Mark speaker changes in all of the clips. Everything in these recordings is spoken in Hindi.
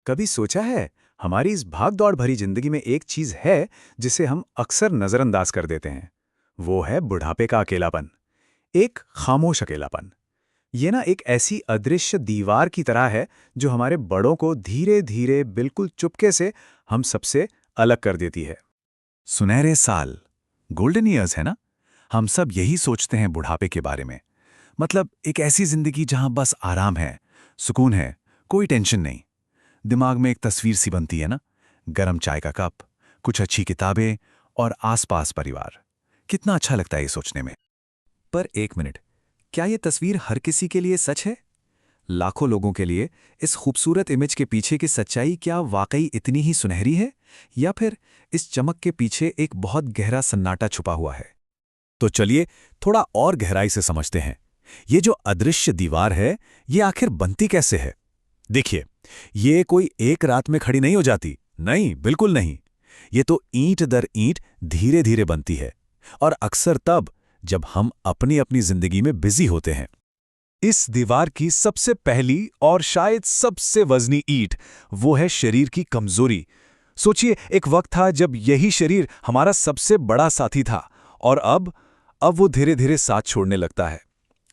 Speaker 1: कभी सोचा है, हमारी इस भाग-दौड़ भरी जिंदगी में एक चीज है जिसे हम अक्सर नजरअंदाज कर देते हैं। वो है बुढ़ापे का अकेलापन। एक खामोश अकेलापन। ये ना एक ऐसी अदृश्य दीवार की तरह है जो हमारे बड़ों को धीरे-धीरे बिल्कुल चुपके से हम सबसे अलग कर देती है। सुनहरे साल, गोल्डन ईयर्स है ना? हम सब यही सोचते हैं बुढ़ापे के बारे में। मतलब एक ऐसी जिंदगी जहां बस आराम है, सुकून है, कोई टेंशन नहीं। दिमाग में एक तस्वीर सी बनती है ना, गरम चाय का कप, कुछ अच्छी किताबें और आसपास परिवार। कितना अच्छा लगता है ये सोचने में। पर एक मिनट, क्या ये तस्वीर हर किसी के लिए सच है? लाखों लोगों के लिए इस खूबसूरत इमेज के पीछे की सच्चाई क्या वाकई इतनी ही सुनहरी है, या फिर इस चमक के पीछे एक बहुत गहरा सन्नाटा छुपा हुआ है? तो चलिए थोड़ा और गहराई से समझते हैं। ये जो अदृश्य दीवार है, ये आखिर बनती कैसे है? देखिए, ये कोई एक रात में खड़ी नहीं हो जाती। नहीं, बिल्कुल नहीं। ये तो ईंट दर ईंट धीरे धीरे बनती है, और अक्सर तब जब हम अपनी अपनी जिंदगी में बिजी होते हैं। इस दीवार की सबसे पहली और शायद सबसे वजनी ईंट वो है शरीर की कमजोरी। सोचिए, एक वक्त था जब यही शरीर हमारा सबसे बड़ा साथी था, और अब वो धीरे धीरे साथ छोड़ने लगता है।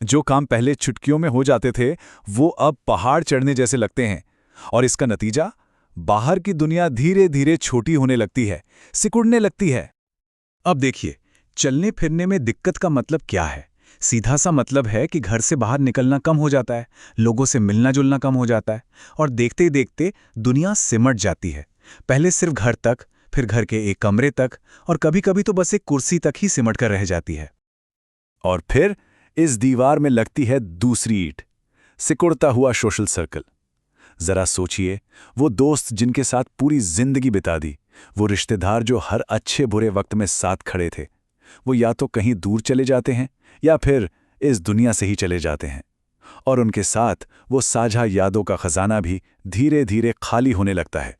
Speaker 1: जो काम पहले चुटकियों में हो जाते थे, वो अब पहाड़ चढ़ने जैसे लगते हैं। और इसका नतीजा, बाहर की दुनिया धीरे धीरे छोटी होने लगती है, सिकुड़ने लगती है। अब देखिए, चलने फिरने में दिक्कत का मतलब क्या है? सीधा सा मतलब है कि घर से बाहर निकलना कम हो जाता है, लोगों से मिलना जुलना कम हो जाता है, और देखते ही देखते दुनिया सिमट जाती है। पहले सिर्फ घर तक, फिर घर के एक कमरे तक, और कभी कभी तो बस एक कुर्सी तक ही सिमट कर रह जाती है। और फिर इस दीवार में लगती है दूसरी ईंट, सिकुड़ता हुआ सोशल सर्कल। जरा सोचिए, वो दोस्त जिनके साथ पूरी जिंदगी बिता दी, वो रिश्तेदार जो हर अच्छे बुरे वक्त में साथ खड़े थे, वो या तो कहीं दूर चले जाते हैं या फिर इस दुनिया से ही चले जाते हैं। और उनके साथ वो साझा यादों का खजाना भी धीरे धीरे खाली होने लगता है।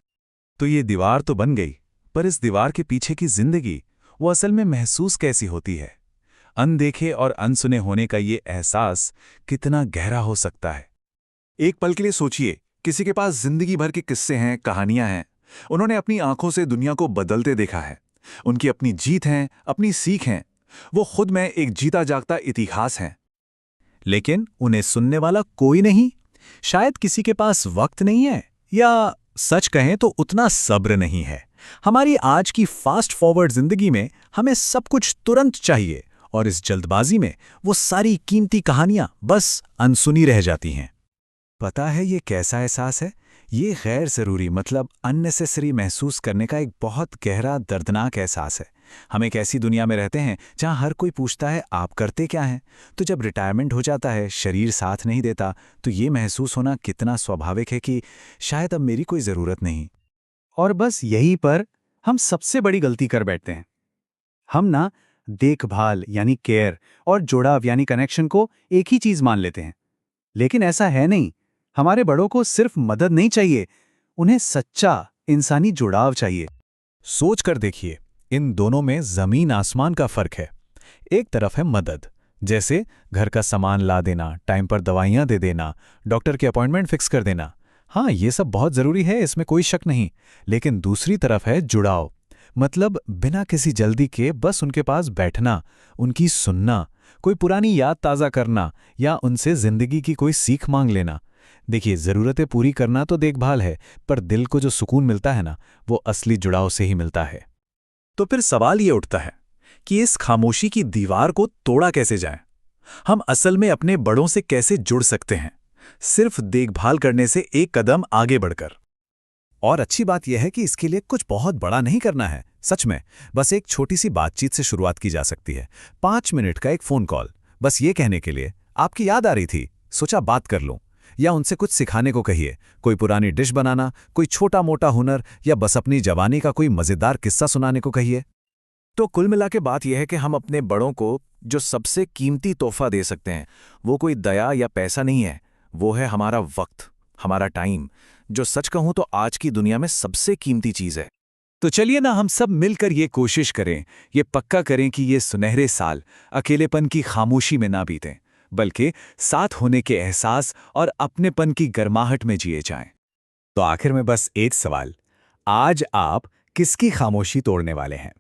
Speaker 1: तो ये दीवार तो बन गई, पर इस दीवार के पीछे की जिंदगी, वो असल में महसूस कैसी होती है? अनदेखे और अनसुने होने का ये एहसास कितना गहरा हो सकता है? एक पल के लिए सोचिए, किसी के पास जिंदगी भर के किस्से हैं, कहानियां हैं। उन्होंने अपनी आंखों से दुनिया को बदलते देखा है। उनकी अपनी जीत है, अपनी सीख है। वो खुद में एक जीता जागता इतिहास है। लेकिन उन्हें सुनने वाला कोई नहीं। शायद किसी के पास वक्त नहीं है, या सच कहें तो उतना सब्र नहीं है। हमारी आज की फास्ट फॉरवर्ड जिंदगी में हमें सब कुछ तुरंत चाहिए, और इस जल्दबाजी में वो सारी कीमती कहानियां बस अनसुनी रह जाती हैं। पता है ये कैसा एहसास है? ये गैर ज़रूरी, मतलब अननेसेसरी महसूस करने का एक बहुत गहरा दर्दनाक एहसास है। हम एक ऐसी दुनिया में रहते हैं जहां हर कोई पूछता है, आप करते क्या हैं? तो जब रिटायरमेंट हो जाता है, शरीर साथ नहीं देता, तो ये महसूस होना कितना स्वाभाविक है कि शायद अब मेरी कोई ज़रूरत नहीं। और बस यहीं पर हम सबसे बड़ी गलती कर बैठते हैं। हम ना देखभाल यानी केयर और जुड़ाव यानी कनेक्शन को एक ही चीज मान लेते हैं। लेकिन ऐसा है नहीं। हमारे बड़ों को सिर्फ मदद नहीं चाहिए, उन्हें सच्चा इंसानी जुड़ाव चाहिए। सोच कर देखिए, इन दोनों में जमीन आसमान का फर्क है। एक तरफ है मदद, जैसे घर का सामान ला देना, टाइम पर दवाइयां दे देना, डॉक्टर की अपॉइंटमेंट फिक्स कर देना। हाँ, ये सब बहुत जरूरी है, इसमें कोई शक नहीं। लेकिन दूसरी तरफ है जुड़ाव, मतलब बिना किसी जल्दी के बस उनके पास बैठना, उनकी सुनना, कोई पुरानी याद ताज़ा करना, या उनसे जिंदगी की कोई सीख मांग लेना। देखिए, ज़रूरतें पूरी करना तो देखभाल है, पर दिल को जो सुकून मिलता है ना, वो असली जुड़ाव से ही मिलता है। तो फिर सवाल ये उठता है कि इस खामोशी की दीवार को तोड़ा कैसे जाए? हम असल में अपने बड़ों से कैसे जुड़ सकते हैं, सिर्फ देखभाल करने से एक कदम आगे बढ़कर? और अच्छी बात यह है कि इसके लिए कुछ बहुत बड़ा नहीं करना है। सच में, बस एक छोटी सी बातचीत से शुरुआत की जा सकती है। 5 मिनट का एक फ़ोन कॉल, बस ये कहने के लिए, आपकी याद आ रही थी, सोचा बात कर लूं। या उनसे कुछ सिखाने को कहिए, कोई पुरानी डिश बनाना, कोई छोटा मोटा हुनर, या बस अपनी जवानी का कोई मज़ेदार किस्सा सुनाने को कहिए। तो कुल मिला के बात यह है कि हम अपने बड़ों को जो सबसे कीमती तोहफा दे सकते हैं, वो कोई दया या पैसा नहीं है, वो है हमारा वक्त, हमारा टाइम, जो सच कहूं तो आज की दुनिया में सबसे कीमती चीज़ है। तो चलिए ना, हम सब मिलकर ये कोशिश करें, ये पक्का करें कि ये सुनहरे साल अकेलेपन की खामोशी में ना बीतें, बल्कि साथ होने के एहसास और अपनेपन की गर्माहट में जिए जाएं।
Speaker 2: तो आखिर में बस एक सवाल, आज आप किसकी खामोशी तोड़ने वाले हैं?